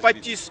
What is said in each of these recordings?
25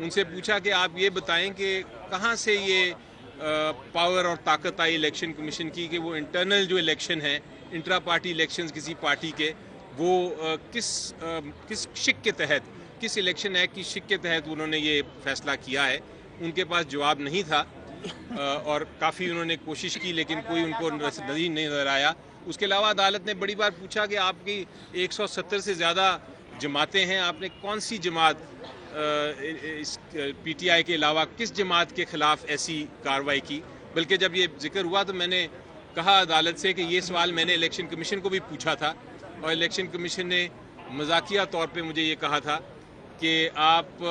ان سے پوچھا کہ آپ یہ بتائیں کہ کہاں سے یہ پاور اور طاقت آئی الیکشن کمیشن کی کہ وہ انٹرنل جو الیکشن ہے، انٹرا پارٹی الیکشنز کسی پارٹی کے، وہ کس شک کے تحت، کس الیکشن ایکٹ کی شک کے تحت انہوں نے یہ فیصلہ کیا ہے. ان کے پاس جواب نہیں تھا اور کافی انہوں نے کوشش کی لیکن کوئی ان کو نہیں نظر آیا. اس کے علاوہ عدالت نے بڑی بار پوچھا کہ آپ کی 170 سے زیادہ جماعتیں ہیں، آپ نے کون سی جماعت پی ٹی آئی کے علاوہ کس جماعت کے خلاف ایسی کارروائی کی. بلکہ جب یہ ذکر ہوا تو میں نے کہا عدالت سے کہ یہ سوال میں نے الیکشن کمیشن کو بھی پوچھا تھا اور الیکشن کمیشن نے مذاکیہ طور پہ مجھے یہ کہا تھا کہ آپ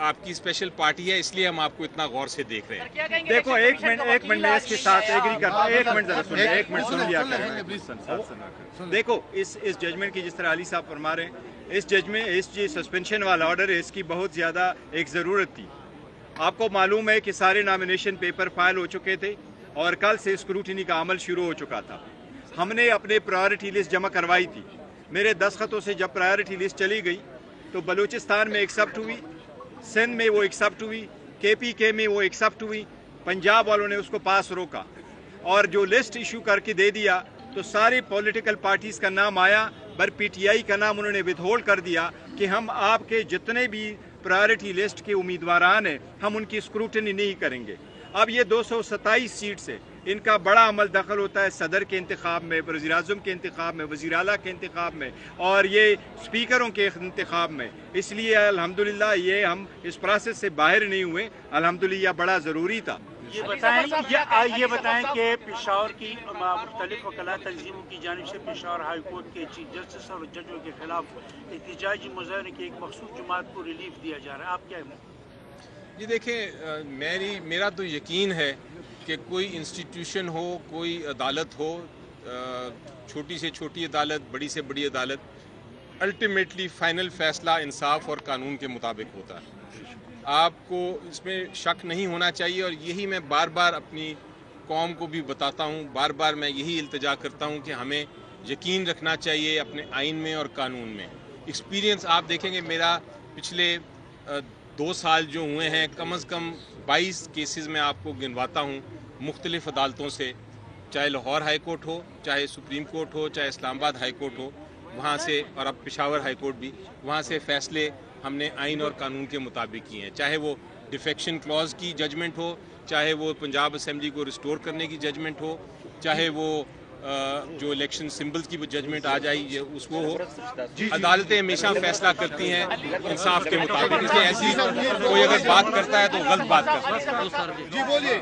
آپ کی اسپیشل پارٹی ہے، اس لیے ہم آپ کو اتنا غور سے دیکھ رہے ہیں. دیکھو ایک منٹ میں اس کے ساتھ ایگری کرتا ہوں. ایک منٹ سن لیا کریں. دیکھو اس ججمنٹ کی جس طرح علی صاحب فرما رہے ہیں، اس ججمنٹ اس سسپینشن والا آرڈر ہے، اس کی بہت زیادہ ایک ضرورت تھی. آپ کو معلوم ہے کہ سارے نامینیشن پیپر فائل ہو چکے تھے اور کل سے اسکروٹنی کا عمل شروع ہو چکا تھا. ہم نے اپنے پرائیورٹی لسٹ جمع کروائی تھی. میرے دستخطوں سے جب پرائیورٹی لسٹ چلی گئی تو بلوچستان میں ایکسیپٹ ہوئی، سندھ میں وہ ایکسیپٹ ہوئی، KPK میں وہ ایکسیپٹ ہوئی. پنجاب والوں نے اس کو پاس روکا اور جو لسٹ ایشو کر کے دے دیا تو ساری پولیٹیکل پارٹیز کا نام آیا، پر PTI کا نام انہوں نے ود ہولڈ کر دیا کہ ہم آپ کے جتنے بھی پرائیورٹی لسٹ کے امیدواران ہیں ہم ان کی اسکروٹنی نہیں کریں گے. اب یہ 227 سیٹ سے ان کا بڑا عمل دخل ہوتا ہے صدر کے انتخاب میں، وزیر اعظم کے انتخاب میں، وزیر اعلیٰ کے انتخاب میں اور یہ اسپیکروں کے انتخاب میں. اس لیے الحمدللہ یہ ہم اس پروسیس سے باہر نہیں ہوئے. الحمدللہ یہ بڑا ضروری تھا. یہ بتائیں کہ پشاور کی مختلف وکلاء تنظیموں کی جانب سے پشاور ہائی کورٹ کے چیف جسٹس اور ججوں کے خلاف احتجاجی مظاہرے کی ایک مخصوص جماعت کو ریلیف دیا جا رہا ہے، آپ کیا ہے؟ جی دیکھیں، میرا تو یقین ہے کہ کوئی انسٹیٹیوشن ہو، کوئی عدالت ہو، چھوٹی سے چھوٹی عدالت، بڑی سے بڑی عدالت، الٹیمیٹلی فائنل فیصلہ انصاف اور قانون کے مطابق ہوتا ہے. آپ کو اس میں شک نہیں ہونا چاہیے اور یہی میں بار بار اپنی قوم کو بھی بتاتا ہوں، بار بار میں یہی التجا کرتا ہوں کہ ہمیں یقین رکھنا چاہیے اپنے آئین میں اور قانون میں. ایکسپیرینس آپ دیکھیں گے میرا پچھلے 2 سال جو ہوئے ہیں، کم از کم 22 کیسز میں آپ کو گنواتا ہوں مختلف عدالتوں سے، چاہے لاہور ہائی کورٹ ہو، چاہے سپریم کورٹ ہو، چاہے اسلام آباد ہائی کورٹ ہو، وہاں سے، اور اب پشاور ہائی کورٹ بھی، وہاں سے فیصلے ہم نے آئین اور قانون کے مطابق کیے ہیں. چاہے وہ ڈیفیکشن کلوز کی ججمنٹ ہو، چاہے وہ پنجاب اسمبلی کو ریسٹور کرنے کی ججمنٹ ہو، چاہے وہ جو الیکشن سمبلز کی ججمنٹ آ جائے اس کو ہو. عدالتیں ہمیشہ فیصلہ کرتی ہیں انصاف کے مطابق. اس لیے ایسی کوئی اگر بات کرتا ہے تو غلط بات کرتا ہے. جی بولیے.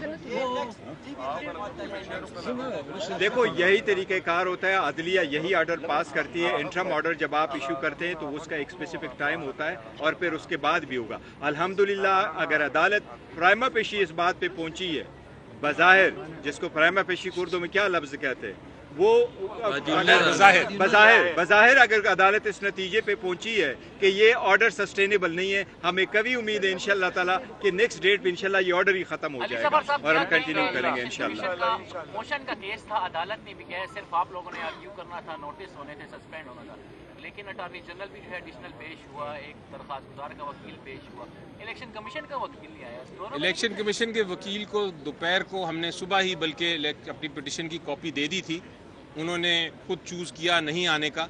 دیکھو یہی طریقہ کار ہوتا ہے، عدلیہ یہی آرڈر پاس کرتی ہے. انٹرم آرڈر جب آپ ایشو کرتے ہیں تو اس کا ایک اسپیسیفک ٹائم ہوتا ہے اور پھر اس کے بعد بھی ہوگا. الحمدللہ اگر عدالت پرائما پیشی اس بات پہ پہنچی ہے، بظاہر جس کو پرائما پیشی اردو میں کیا لفظ کہتے ہیں، وہ بظاہر اگر عدالت اس نتیجے پہ پہنچی ہے کہ یہ آرڈر سسٹینیبل نہیں ہے، ہمیں کبھی امید ہے انشاءاللہ تعالیٰ کہ نیکسٹ ڈیٹ پہ انشاءاللہ یہ آرڈر ہی ختم ہو جائے گا اور ہم کنٹینیو کریں گے انشاءاللہ. موشن کا کیس تھا، عدالت نے بھی کہا صرف آپ لوگوں نے آرگیو کرنا تھا، نوٹس ہونے تھے، سسپینڈ ہونا تھا، لیکن اٹارنی جنرل بھی جو ہے ایڈیشنل پیش ہوا، ایک درخواست گزار کا وکیل پیش ہوا، الیکشن کمیشن کا وکیل نہیں آیا. الیکشن کمیشن کے وکیل کو دوپہر کو ہم نے صبح ہی بلکہ اپنی پٹیشن کی کاپی دے دی تھی، انہوں نے خود چوز کیا نہیں آنے کا.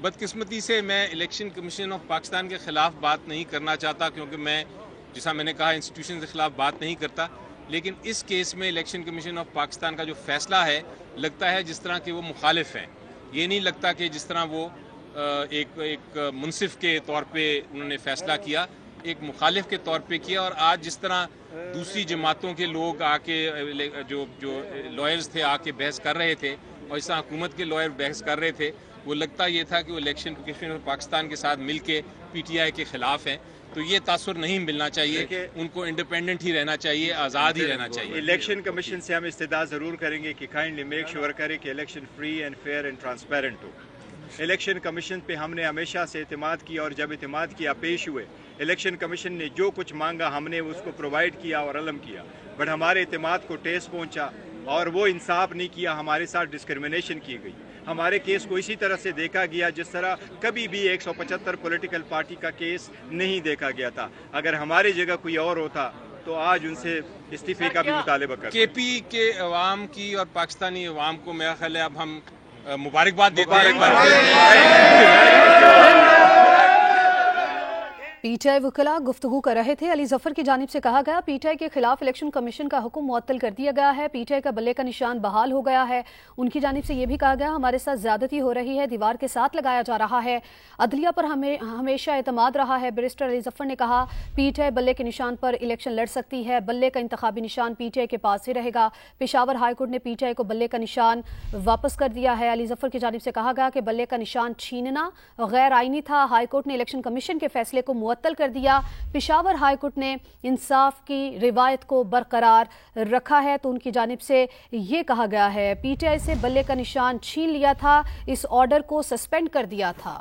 بدقسمتی سے میں الیکشن کمیشن آف پاکستان کے خلاف بات نہیں کرنا چاہتا کیونکہ میں، جیسا میں نے کہا، انسٹیٹیوشن کے خلاف بات نہیں کرتا، لیکن اس کیس میں الیکشن کمیشن آف پاکستان کا جو فیصلہ ہے لگتا ہے جس طرح کہ وہ مخالف ہیں. یہ نہیں لگتا کہ جس طرح وہ ایک منصف کے طور پہ انہوں نے فیصلہ کیا، ایک مخالف کے طور پہ کیا. اور آج جس طرح دوسری جماعتوں کے لوگ آ کے جو لائرز تھے آ کے بحث کر رہے تھے اور اس طرح حکومت کے لائر بحث کر رہے تھے، وہ لگتا یہ تھا کہ وہ الیکشن کمیشن آف پاکستان کے ساتھ مل کے PTI کے خلاف ہیں. تو یہ تاثر نہیں ملنا چاہیے، ان کو انڈیپینڈنٹ ہی رہنا چاہیے، آزاد ہی رہنا چاہیے. الیکشن کمیشن سے ہم استدعا ضرور کریں گے کہ کائنڈلی میک شیور کرے کہ election free and fair and transparent ہو. الیکشن کمیشن پہ ہم نے ہمیشہ سے اعتماد کیا اور جب اعتماد کیا پیش ہوئے. الیکشن کمیشن نے جو کچھ مانگا ہم نے اس کو پرووائڈ کیا اور علم کیا، بٹ ہمارے اعتماد کو ٹیس پہنچا اور وہ انصاف نہیں کیا، ہمارے ساتھ ڈسکرمنیشن کی گئی. ہمارے کیس کو اسی طرح سے دیکھا گیا جس طرح کبھی بھی 175 پولیٹیکل پارٹی کا کیس نہیں دیکھا گیا تھا. اگر ہماری جگہ کوئی اور ہوتا تو آج ان سے استعفے کا بھی مطالبہ کرتے. کے پی کے عوام کی اور پاکستانی عوام کو میرا خیال ہے اب ہم مبارکباد دیتے ہیں. پی ٹی آئی وکلاء گفتگو کر رہے تھے. علی ظفر کی جانب سے کہا گیا پی ٹی آئی کے خلاف الیکشن کمیشن کا حکم معطل کر دیا گیا ہے. پی ٹی آئی کا بلے کا نشان بحال ہو گیا ہے. ان کی جانب سے یہ بھی کہا گیا ہمارے ساتھ زیادتی ہو رہی ہے, دیوار کے ساتھ لگایا جا رہا ہے. عدلیہ پر ہمیشہ اعتماد رہا ہے. بیرسٹر علی ظفر نے کہا پی ٹی آئی بلے کے نشان پر الیکشن لڑ سکتی ہے. بلے کا انتخابی نشان پی ٹی آئی کے پاس ہی رہے گا. پشاور ہائی کورٹ نے پی ٹی آئی کو بلے کا نشان واپس کر دیا ہے. علی ظفر کی جانب سے کہا گیا کہ بلے کا نشان چھیننا غیر آئینی تھا. ہائی کورٹ نے الیکشن کمیشن کے فیصلے کو معطل کر دیا. پشاور ہائی کورٹ نے انصاف کی روایت کو برقرار رکھا ہے. تو ان کی جانب سے یہ کہا گیا ہے پی ٹی آئی سے بلے کا نشان چھین لیا تھا, اس آرڈر کو سسپینڈ کر دیا تھا.